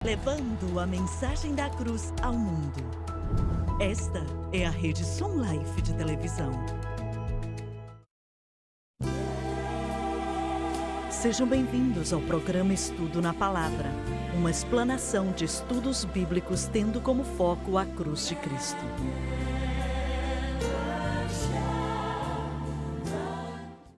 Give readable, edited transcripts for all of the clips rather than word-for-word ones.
levando a mensagem da cruz ao mundo. Esta é a Rede Som Life de televisão. Sejam bem-vindos ao programa Estudo na Palavra, uma explanação de estudos bíblicos tendo como foco a cruz de Cristo.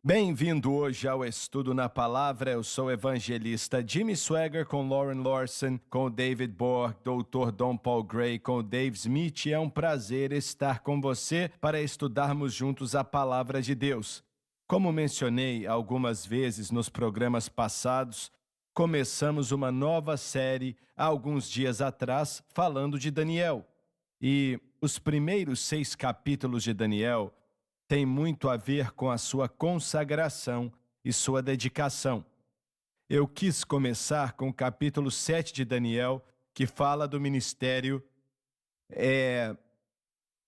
Bem-vindo hoje ao Estudo na Palavra. Eu sou o evangelista Jimmy Swaggart com Lauren Lawson, com o David Borg, Dr. Don Paul Gray, com o Dave Smith. É um prazer estar com você para estudarmos juntos a Palavra de Deus. Como mencionei algumas vezes nos programas passados, começamos uma nova série há alguns dias atrás falando de Daniel. E os primeiros 6 capítulos de Daniel tem muito a ver com a sua consagração e sua dedicação. Eu quis começar com o capítulo 7 de Daniel, que fala do ministério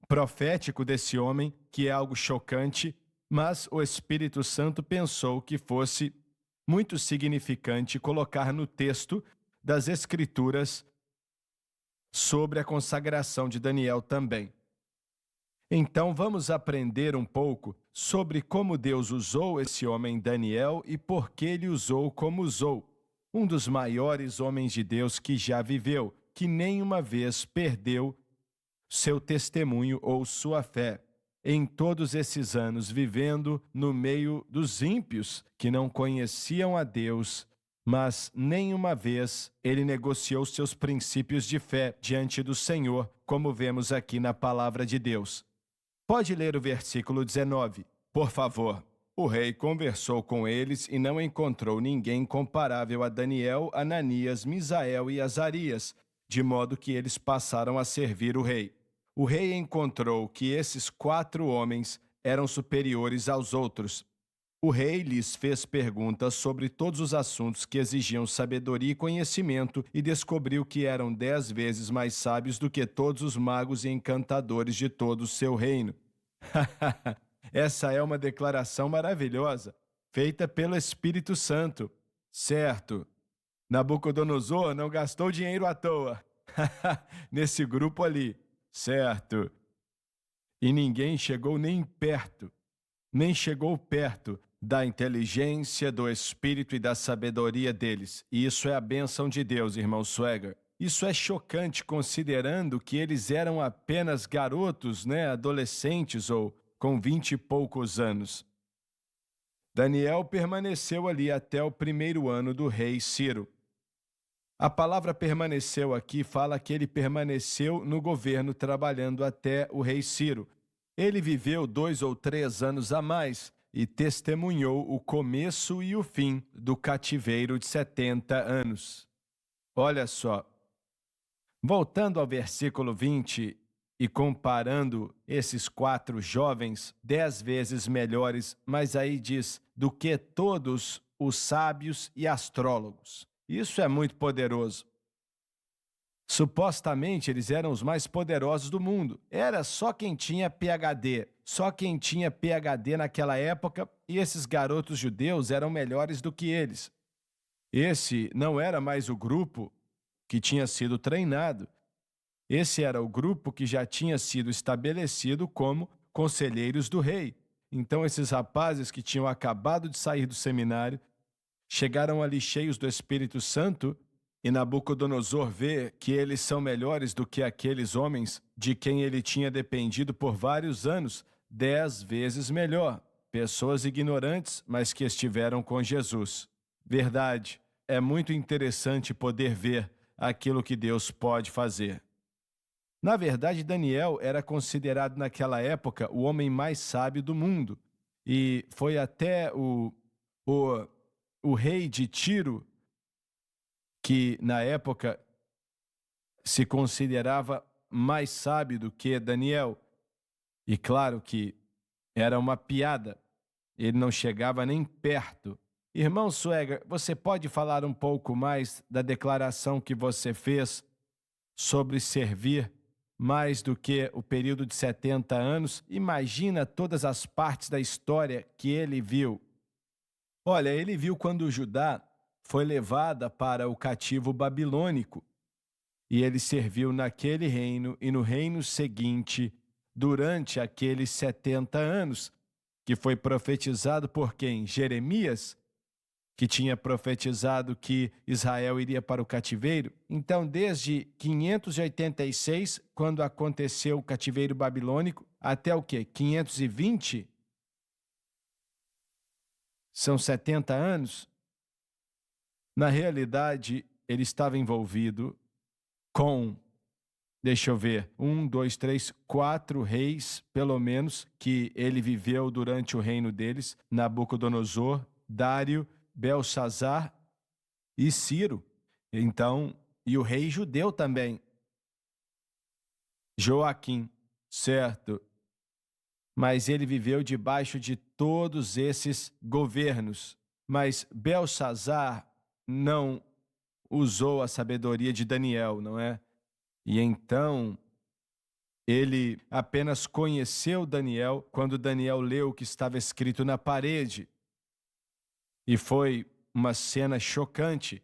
profético desse homem, que é algo chocante, mas o Espírito Santo pensou que fosse muito significante colocar no texto das Escrituras sobre a consagração de Daniel também. Então vamos aprender um pouco sobre como Deus usou esse homem Daniel e por que ele usou como usou. Um dos maiores homens de Deus que já viveu, que nenhuma vez perdeu seu testemunho ou sua fé. Em todos esses anos vivendo no meio dos ímpios que não conheciam a Deus, mas nenhuma vez ele negociou seus princípios de fé diante do Senhor, como vemos aqui na Palavra de Deus. Pode ler o versículo 19, por favor. O rei conversou com eles e não encontrou ninguém comparável a Daniel, Ananias, Misael e Azarias, de modo que eles passaram a servir o rei. O rei encontrou que esses 4 homens eram superiores aos outros. O rei lhes fez perguntas sobre todos os assuntos que exigiam sabedoria e conhecimento e descobriu que eram 10 vezes mais sábios do que todos os magos e encantadores de todo o seu reino. Essa é uma declaração maravilhosa, feita pelo Espírito Santo. Certo, Nabucodonosor não gastou dinheiro à toa. Nesse grupo ali, certo. E ninguém chegou nem chegou perto da inteligência, do espírito e da sabedoria deles. E isso é a bênção de Deus, irmão Swaggart. Isso é chocante considerando que eles eram apenas garotos, adolescentes ou com 20 e poucos anos. Daniel permaneceu ali até o 1º ano do rei Ciro. A palavra permaneceu aqui fala que ele permaneceu no governo trabalhando até o rei Ciro. Ele viveu 2 ou 3 anos a mais e testemunhou o começo e o fim do cativeiro de 70 anos. Olha só, voltando ao versículo 20 e comparando esses 4 jovens, 10 vezes melhores, mas aí diz, do que todos os sábios e astrólogos. Isso é muito poderoso. Supostamente eles eram os mais poderosos do mundo. Era só quem tinha PhD. Só quem tinha PhD naquela época, e esses garotos judeus eram melhores do que eles. Esse não era mais o grupo que tinha sido treinado. Esse era o grupo que já tinha sido estabelecido como conselheiros do rei. Então esses rapazes que tinham acabado de sair do seminário, chegaram ali cheios do Espírito Santo, e Nabucodonosor vê que eles são melhores do que aqueles homens de quem ele tinha dependido por vários anos, 10 vezes melhor. Pessoas ignorantes, mas que estiveram com Jesus. Verdade, é muito interessante poder ver aquilo que Deus pode fazer. Na verdade, Daniel era considerado naquela época o homem mais sábio do mundo. E foi até o rei de Tiro, que na época se considerava mais sábio do que Daniel. E claro que era uma piada, ele não chegava nem perto. Irmão Swaggart, você pode falar um pouco mais da declaração que você fez sobre servir mais do que o período de 70 anos? Imagina todas as partes da história que ele viu. Olha, ele viu quando Judá foi levada para o cativo babilônico E ele serviu naquele reino e no reino seguinte durante aqueles 70 anos, que foi profetizado por quem? Jeremias, que tinha profetizado que Israel iria para o cativeiro. Então, desde 586, quando aconteceu o cativeiro babilônico, até o quê? 520? São 70 anos. Na realidade, ele estava envolvido com, deixa eu ver, 4 reis, pelo menos, que ele viveu durante o reino deles: Nabucodonosor, Dário, Belsazar e Ciro. Então, e o rei judeu também, Joaquim, certo? Mas ele viveu debaixo de todos esses governos. Mas Belsazar não usou a sabedoria de Daniel, não é? E então ele apenas conheceu Daniel quando Daniel leu o que estava escrito na parede. E foi uma cena chocante,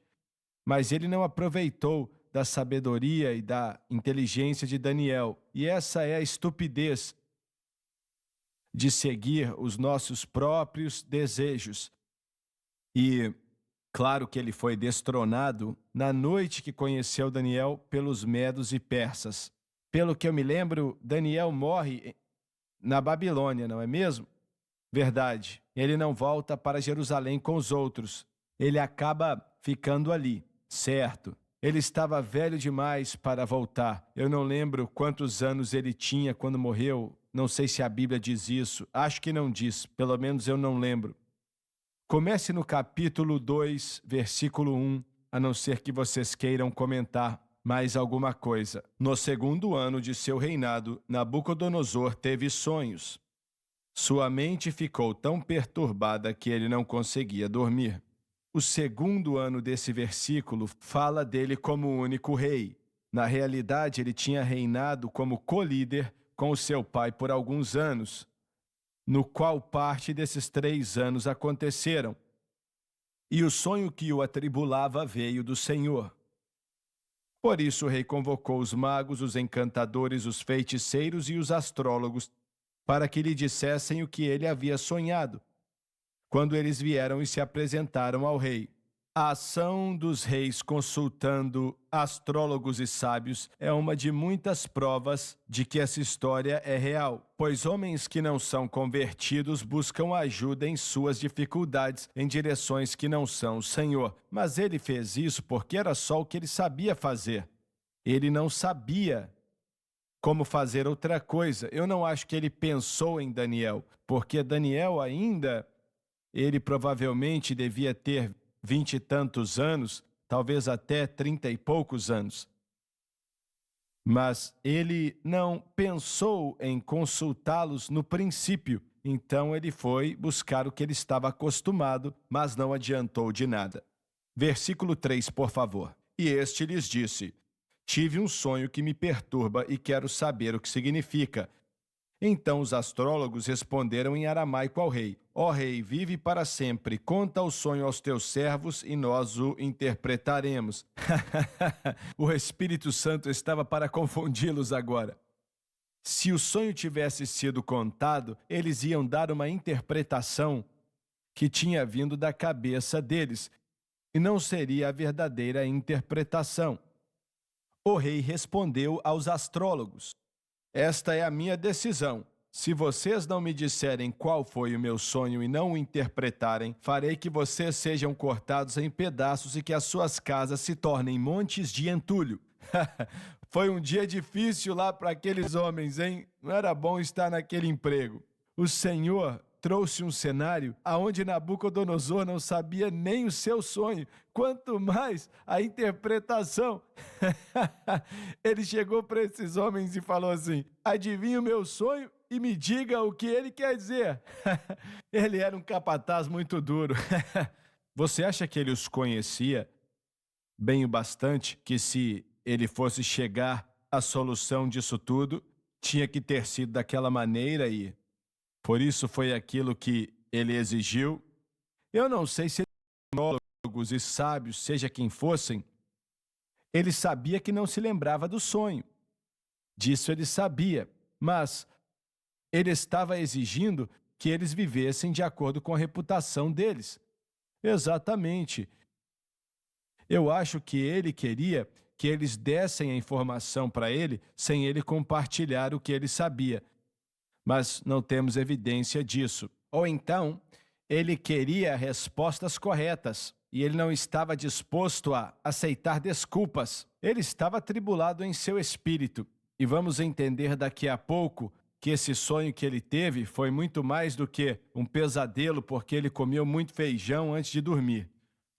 mas ele não aproveitou da sabedoria e da inteligência de Daniel. E essa é a estupidez de seguir os nossos próprios desejos. E claro que ele foi destronado na noite que conheceu Daniel pelos medos e persas. Pelo que eu me lembro, Daniel morre na Babilônia, não é mesmo? Verdade. Ele não volta para Jerusalém com os outros. Ele acaba ficando ali, certo? Ele estava velho demais para voltar. Eu não lembro quantos anos ele tinha quando morreu. Não sei se a Bíblia diz isso. Acho que não diz. Pelo menos eu não lembro. Comece no capítulo 2, versículo 1, a não ser que vocês queiram comentar mais alguma coisa. No segundo ano de seu reinado, Nabucodonosor teve sonhos. Sua mente ficou tão perturbada que ele não conseguia dormir. O segundo ano desse versículo fala dele como o único rei. Na realidade, ele tinha reinado como co-líder com o seu pai por alguns anos, no qual parte desses 3 anos aconteceram. E o sonho que o atribulava veio do Senhor. Por isso o rei convocou os magos, os encantadores, os feiticeiros e os astrólogos para que lhe dissessem o que ele havia sonhado. Quando eles vieram e se apresentaram ao rei, a ação dos reis consultando astrólogos e sábios é uma de muitas provas de que essa história é real, pois homens que não são convertidos buscam ajuda em suas dificuldades em direções que não são o Senhor. Mas ele fez isso porque era só o que ele sabia fazer. Ele não sabia como fazer outra coisa. Eu não acho que ele pensou em Daniel, porque Daniel ainda, ele provavelmente devia ter 20 e tantos anos, talvez até 30 e poucos anos. Mas ele não pensou em consultá-los no princípio, então ele foi buscar o que ele estava acostumado, mas não adiantou de nada. Versículo 3, por favor. E este lhes disse: tive um sonho que me perturba e quero saber o que significa. Então os astrólogos responderam em aramaico ao rei: ó rei, vive para sempre, conta o sonho aos teus servos e nós o interpretaremos. O Espírito Santo estava para confundi-los agora. Se o sonho tivesse sido contado, eles iam dar uma interpretação que tinha vindo da cabeça deles, e não seria a verdadeira interpretação. O rei respondeu aos astrólogos: esta é a minha decisão. Se vocês não me disserem qual foi o meu sonho e não o interpretarem, farei que vocês sejam cortados em pedaços e que as suas casas se tornem montes de entulho. Foi um dia difícil lá para aqueles homens, hein? Não era bom estar naquele emprego. O Senhor trouxe um cenário aonde Nabucodonosor não sabia nem o seu sonho, quanto mais a interpretação. Ele chegou para esses homens e falou assim: adivinhe o meu sonho e me diga o que ele quer dizer. Ele era um capataz muito duro. Você acha que ele os conhecia bem o bastante, que se ele fosse chegar à solução disso tudo, tinha que ter sido daquela maneira e por isso foi aquilo que ele exigiu? Eu não sei se astrólogos e sábios, seja quem fossem, Ele sabia que não se lembrava do sonho. Disso ele sabia, mas ele estava exigindo que eles vivessem de acordo com a reputação deles. Exatamente. Eu acho que ele queria que eles dessem a informação para ele sem ele compartilhar o que ele sabia. Mas não temos evidência disso. Ou então, ele queria respostas corretas e ele não estava disposto a aceitar desculpas. Ele estava atribulado em seu espírito. E vamos entender daqui a pouco que esse sonho que ele teve foi muito mais do que um pesadelo, porque ele comeu muito feijão antes de dormir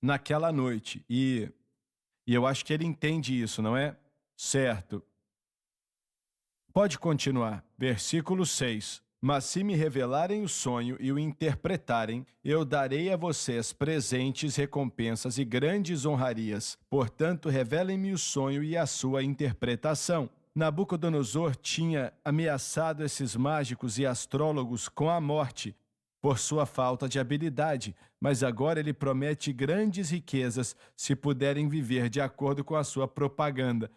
naquela noite. E eu acho que ele entende isso, não é? Certo. Pode continuar. Versículo 6. Mas se me revelarem o sonho e o interpretarem, eu darei a vocês presentes, recompensas e grandes honrarias. Portanto, revelem-me o sonho e a sua interpretação. Nabucodonosor tinha ameaçado esses mágicos e astrólogos com a morte por sua falta de habilidade, mas agora ele promete grandes riquezas se puderem viver de acordo com a sua propaganda.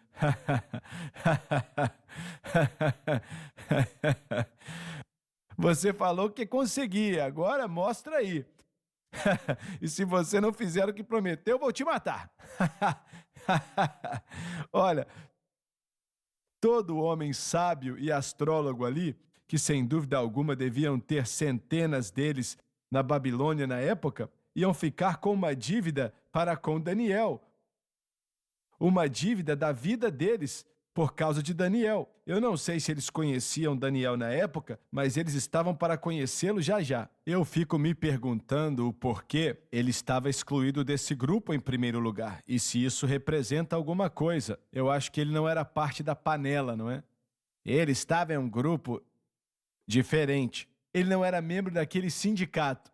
Você falou que conseguia, agora mostra aí. E se você não fizer o que prometeu, eu vou te matar. Olha, todo homem sábio e astrólogo ali, que sem dúvida alguma deviam ter centenas deles na Babilônia na época, iam ficar com uma dívida para com Daniel. Uma dívida da vida deles por causa de Daniel. Eu não sei se eles conheciam Daniel na época, mas eles estavam para conhecê-lo já já. Eu fico me perguntando o porquê ele estava excluído desse grupo em primeiro lugar, e se isso representa alguma coisa. Eu acho que ele não era parte da panela, não é? Ele estava em um grupo diferente. Ele não era membro daquele sindicato.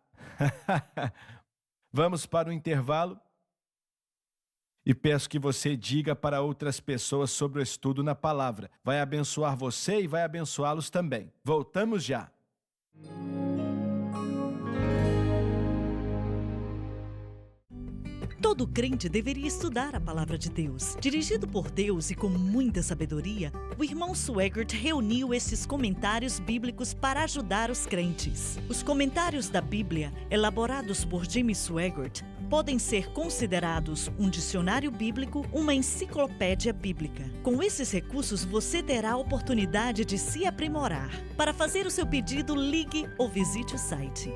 Vamos para o intervalo. E peço que você diga para outras pessoas sobre o estudo na palavra. Vai abençoar você e vai abençoá-los também. Voltamos já. Todo crente deveria estudar a palavra de Deus. Dirigido por Deus e com muita sabedoria, o irmão Swaggart reuniu esses comentários bíblicos para ajudar os crentes. Os comentários da Bíblia, elaborados por Jimmy Swaggart, podem ser considerados um dicionário bíblico, uma enciclopédia bíblica. Com esses recursos, você terá a oportunidade de se aprimorar. Para fazer o seu pedido, ligue ou visite o site.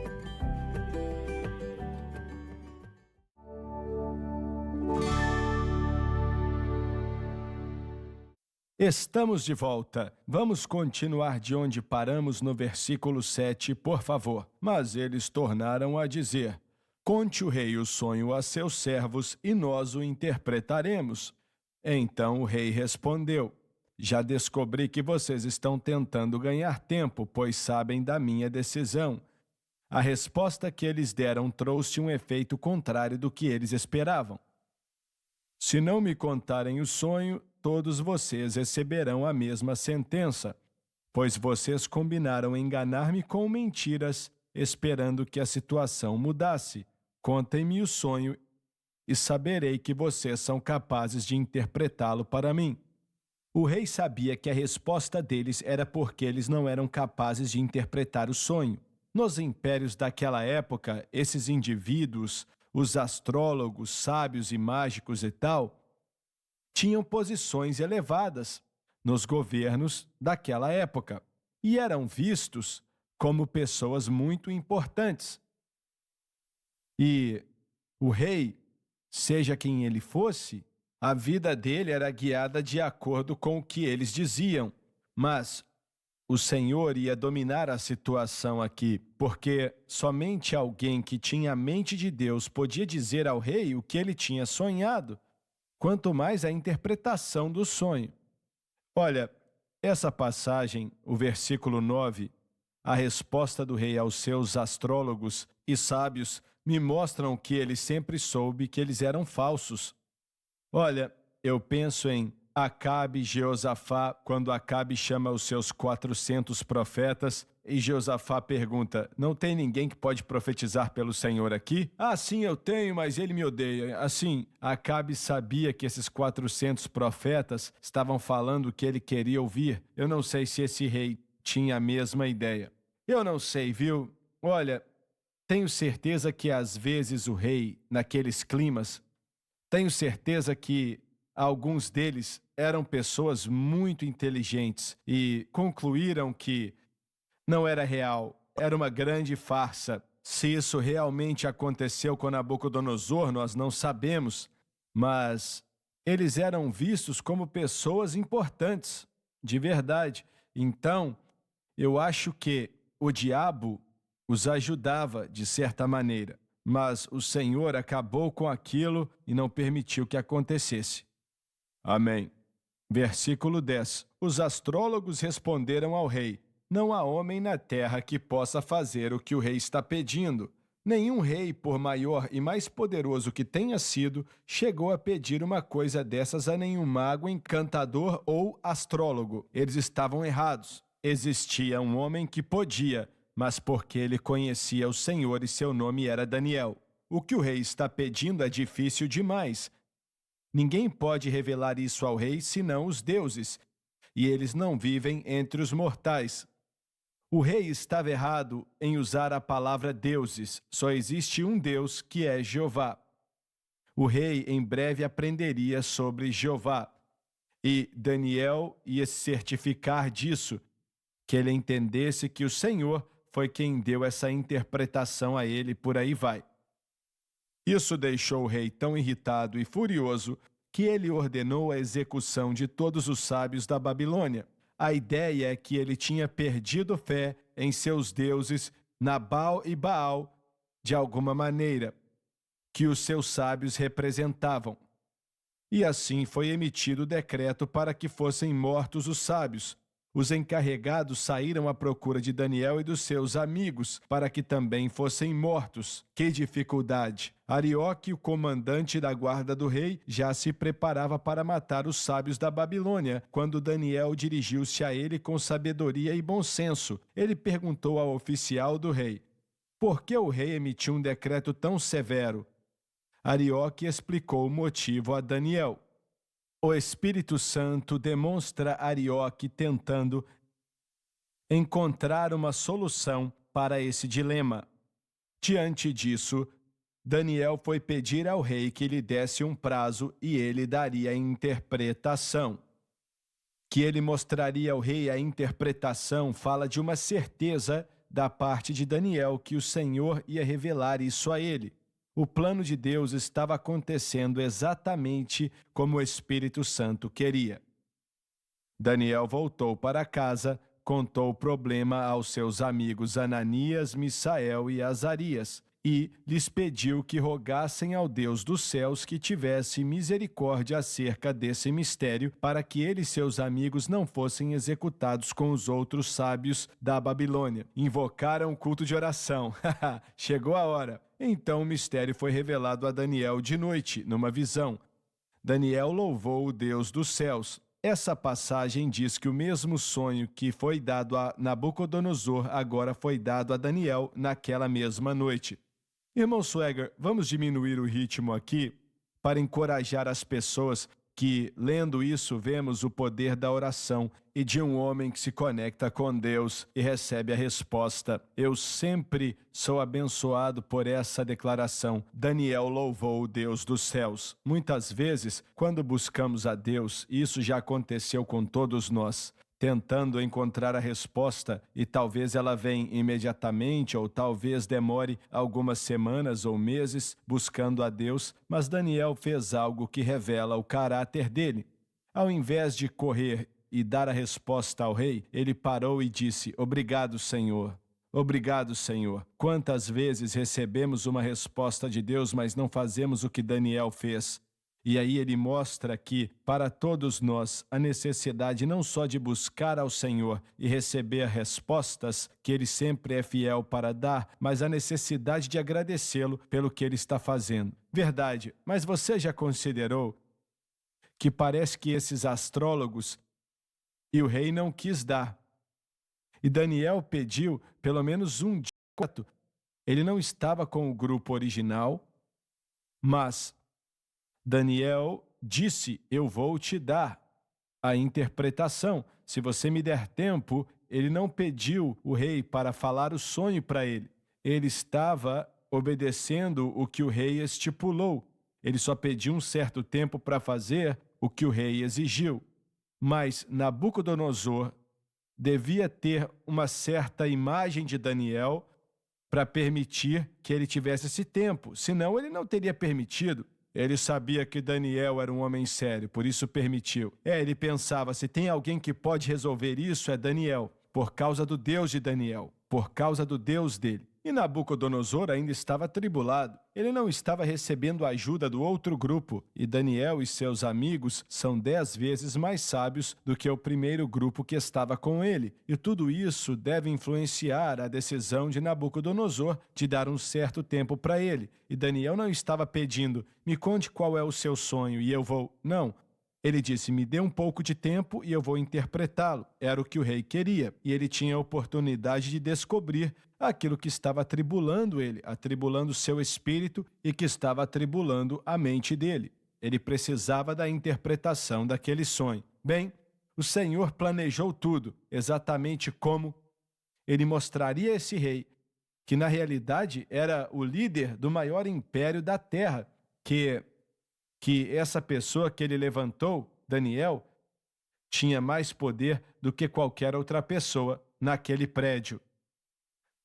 Estamos de volta. Vamos continuar de onde paramos no versículo 7, por favor. Mas eles tornaram a dizer: conte o rei o sonho a seus servos e nós o interpretaremos. Então o rei respondeu: já descobri que vocês estão tentando ganhar tempo, pois sabem da minha decisão. A resposta que eles deram trouxe um efeito contrário do que eles esperavam. Se não me contarem o sonho, todos vocês receberão a mesma sentença, pois vocês combinaram enganar-me com mentiras, esperando que a situação mudasse. Contem-me o sonho e saberei que vocês são capazes de interpretá-lo para mim. O rei sabia que a resposta deles era porque eles não eram capazes de interpretar o sonho. Nos impérios daquela época, esses indivíduos, os astrólogos, sábios e mágicos e tal, tinham posições elevadas nos governos daquela época e eram vistos como pessoas muito importantes. E o rei, seja quem ele fosse, a vida dele era guiada de acordo com o que eles diziam. Mas o Senhor ia dominar a situação aqui, porque somente alguém que tinha a mente de Deus podia dizer ao rei o que ele tinha sonhado, quanto mais a interpretação do sonho. Olha, essa passagem, o versículo 9, a resposta do rei aos seus astrólogos e sábios, me mostram que ele sempre soube que eles eram falsos. Olha, eu penso em Acabe e Jeosafá, quando Acabe chama os seus 400 profetas E Josafá pergunta: não tem ninguém que pode profetizar pelo Senhor aqui? Ah, sim, eu tenho, mas ele me odeia. Assim, Acabe sabia que esses 400 profetas estavam falando o que ele queria ouvir. Eu não sei se esse rei tinha a mesma ideia. Eu não sei, viu? Olha, tenho certeza que às vezes o rei, naqueles climas, tenho certeza que alguns deles eram pessoas muito inteligentes e concluíram que não era real, era uma grande farsa. Se isso realmente aconteceu com Nabucodonosor, nós não sabemos, mas eles eram vistos como pessoas importantes, de verdade. Então, eu acho que o diabo os ajudava de certa maneira, mas o Senhor acabou com aquilo e não permitiu que acontecesse. Amém. Versículo 10. Os astrólogos responderam ao rei: não há homem na terra que possa fazer o que o rei está pedindo. Nenhum rei, por maior e mais poderoso que tenha sido, chegou a pedir uma coisa dessas a nenhum mago, encantador ou astrólogo. Eles estavam errados. Existia um homem que podia, mas porque ele conhecia o Senhor e seu nome era Daniel. O que o rei está pedindo é difícil demais. Ninguém pode revelar isso ao rei senão os deuses, e eles não vivem entre os mortais. O rei estava errado em usar a palavra deuses. Só existe um Deus, que é Jeová. O rei em breve aprenderia sobre Jeová. E Daniel ia se certificar disso, que ele entendesse que o Senhor foi quem deu essa interpretação a ele, por aí vai. Isso deixou o rei tão irritado e furioso que ele ordenou a execução de todos os sábios da Babilônia. A ideia é que ele tinha perdido fé em seus deuses Nabal e Baal, de alguma maneira, que os seus sábios representavam. E assim foi emitido o decreto para que fossem mortos os sábios. Os encarregados saíram à procura de Daniel e dos seus amigos, para que também fossem mortos. Que dificuldade! Arioque, o comandante da guarda do rei, já se preparava para matar os sábios da Babilônia, quando Daniel dirigiu-se a ele com sabedoria e bom senso. Ele perguntou ao oficial do rei: por que o rei emitiu um decreto tão severo? Arioque explicou o motivo a Daniel. O Espírito Santo demonstra a Arioque tentando encontrar uma solução para esse dilema. Diante disso, Daniel foi pedir ao rei que lhe desse um prazo e ele daria a interpretação. Que ele mostraria ao rei a interpretação fala de uma certeza da parte de Daniel que o Senhor ia revelar isso a ele. O plano de Deus estava acontecendo exatamente como o Espírito Santo queria. Daniel voltou para casa, contou o problema aos seus amigos Ananias, Misael e Azarias, e lhes pediu que rogassem ao Deus dos céus que tivesse misericórdia acerca desse mistério, para que ele e seus amigos não fossem executados com os outros sábios da Babilônia. Invocaram o culto de oração. Chegou a hora. Então o mistério foi revelado a Daniel de noite, numa visão. Daniel louvou o Deus dos céus. Essa passagem diz que o mesmo sonho que foi dado a Nabucodonosor agora foi dado a Daniel naquela mesma noite. Irmão Swagger, vamos diminuir o ritmo aqui para encorajar as pessoas que, lendo isso, vemos o poder da oração e de um homem que se conecta com Deus e recebe a resposta. Eu sempre sou abençoado por essa declaração. Daniel louvou o Deus dos céus. Muitas vezes, quando buscamos a Deus, isso já aconteceu com todos nós, tentando encontrar a resposta, e talvez ela venha imediatamente ou talvez demore algumas semanas ou meses buscando a Deus, mas Daniel fez algo que revela o caráter dele. Ao invés de correr e dar a resposta ao rei, ele parou e disse: obrigado, Senhor. Obrigado, Senhor. Quantas vezes recebemos uma resposta de Deus, mas não fazemos o que Daniel fez? E aí ele mostra que, para todos nós, a necessidade não só de buscar ao Senhor e receber respostas, que Ele sempre é fiel para dar, mas a necessidade de agradecê-lo pelo que Ele está fazendo. Verdade, mas você já considerou que parece que esses astrólogos e o rei não quis dar? E Daniel pediu pelo menos um dia. Ele não estava com o grupo original, mas Daniel disse: eu vou te dar a interpretação. Se você me der tempo, ele não pediu o rei para falar o sonho para ele. Ele estava obedecendo o que o rei estipulou. Ele só pediu um certo tempo para fazer o que o rei exigiu. Mas Nabucodonosor devia ter uma certa imagem de Daniel para permitir que ele tivesse esse tempo. Senão, ele não teria permitido. Ele sabia que Daniel era um homem sério, por isso permitiu. Ele pensava, se tem alguém que pode resolver isso, é Daniel, por causa do Deus de Daniel, por causa do Deus dele. E Nabucodonosor ainda estava atribulado. Ele não estava recebendo a ajuda do outro grupo, e Daniel e seus amigos são 10 vezes mais sábios do que o primeiro grupo que estava com ele. E tudo isso deve influenciar a decisão de Nabucodonosor de dar um certo tempo para ele. E Daniel não estava pedindo, me conte qual é o seu sonho e eu vou... Não. Ele disse, me dê um pouco de tempo e eu vou interpretá-lo. Era o que o rei queria. E ele tinha a oportunidade de descobrir aquilo que estava atribulando ele, atribulando seu espírito e que estava atribulando a mente dele. Ele precisava da interpretação daquele sonho. Bem, o Senhor planejou tudo, exatamente como ele mostraria a esse rei, que na realidade era o líder do maior império da terra, que essa pessoa que ele levantou, Daniel, tinha mais poder do que qualquer outra pessoa naquele prédio.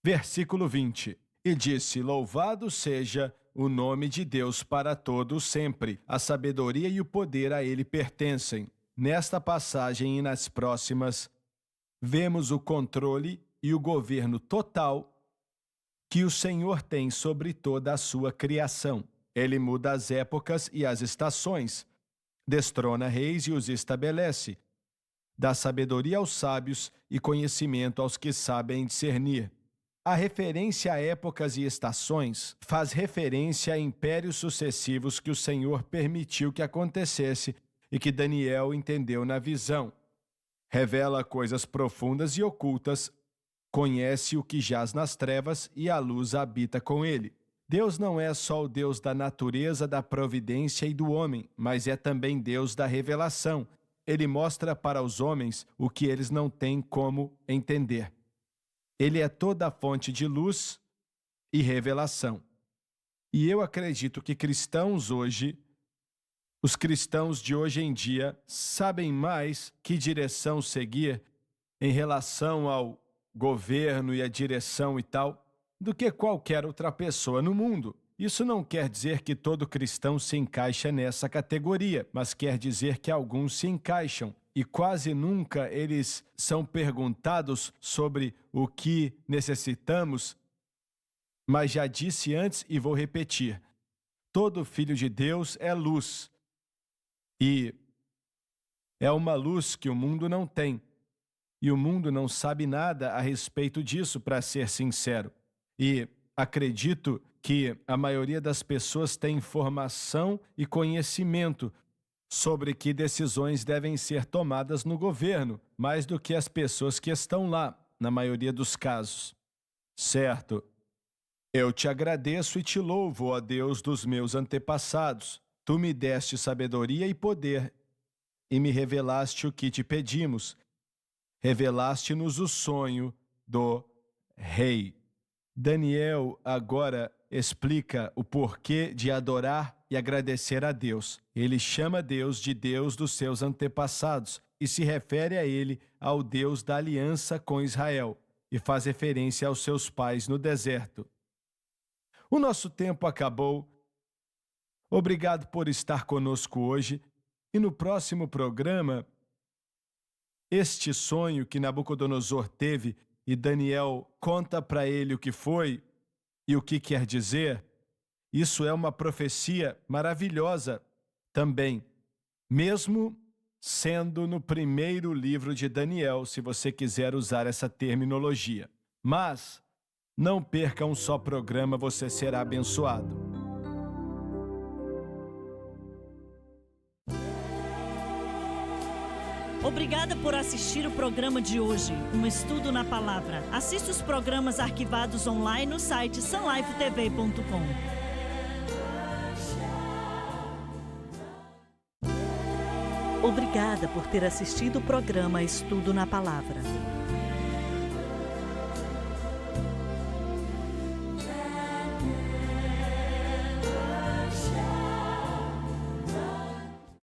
Versículo 20. E disse, louvado seja o nome de Deus para todos sempre. A sabedoria e o poder a ele pertencem. Nesta passagem e nas próximas, vemos o controle e o governo total que o Senhor tem sobre toda a sua criação. Ele muda as épocas e as estações, destrona reis e os estabelece, dá sabedoria aos sábios e conhecimento aos que sabem discernir. A referência a épocas e estações faz referência a impérios sucessivos que o Senhor permitiu que acontecesse e que Daniel entendeu na visão. Revela coisas profundas e ocultas, conhece o que jaz nas trevas e a luz habita com ele. Deus não é só o Deus da natureza, da providência e do homem, mas é também Deus da revelação. Ele mostra para os homens o que eles não têm como entender. Ele é toda a fonte de luz e revelação. E eu acredito que cristãos hoje, os cristãos de hoje em dia, sabem mais que direção seguir em relação ao governo e a direção e tal, do que qualquer outra pessoa no mundo. Isso não quer dizer que todo cristão se encaixa nessa categoria, mas quer dizer que alguns se encaixam. E quase nunca eles são perguntados sobre o que necessitamos, mas já disse antes e vou repetir. Todo filho de Deus é luz. E é uma luz que o mundo não tem. E o mundo não sabe nada a respeito disso, para ser sincero. E acredito que a maioria das pessoas tem informação e conhecimento sobre que decisões devem ser tomadas no governo, mais do que as pessoas que estão lá, na maioria dos casos. Certo? Eu te agradeço e te louvo, ó Deus dos meus antepassados. Tu me deste sabedoria e poder, e me revelaste o que te pedimos. Revelaste-nos o sonho do rei. Daniel agora explica o porquê de adorar e agradecer a Deus. Ele chama Deus de Deus dos seus antepassados e se refere a ele ao Deus da aliança com Israel e faz referência aos seus pais no deserto. O nosso tempo acabou. Obrigado por estar conosco hoje e no próximo programa, este sonho que Nabucodonosor teve e Daniel conta para ele o que foi e o que quer dizer, isso é uma profecia maravilhosa também, mesmo sendo no primeiro livro de Daniel, se você quiser usar essa terminologia. Mas não perca um só programa, você será abençoado. Obrigada por assistir o programa de hoje, um estudo na palavra. Assista os programas arquivados online no site sunlifetv.com. Obrigada por ter assistido o programa Estudo na Palavra.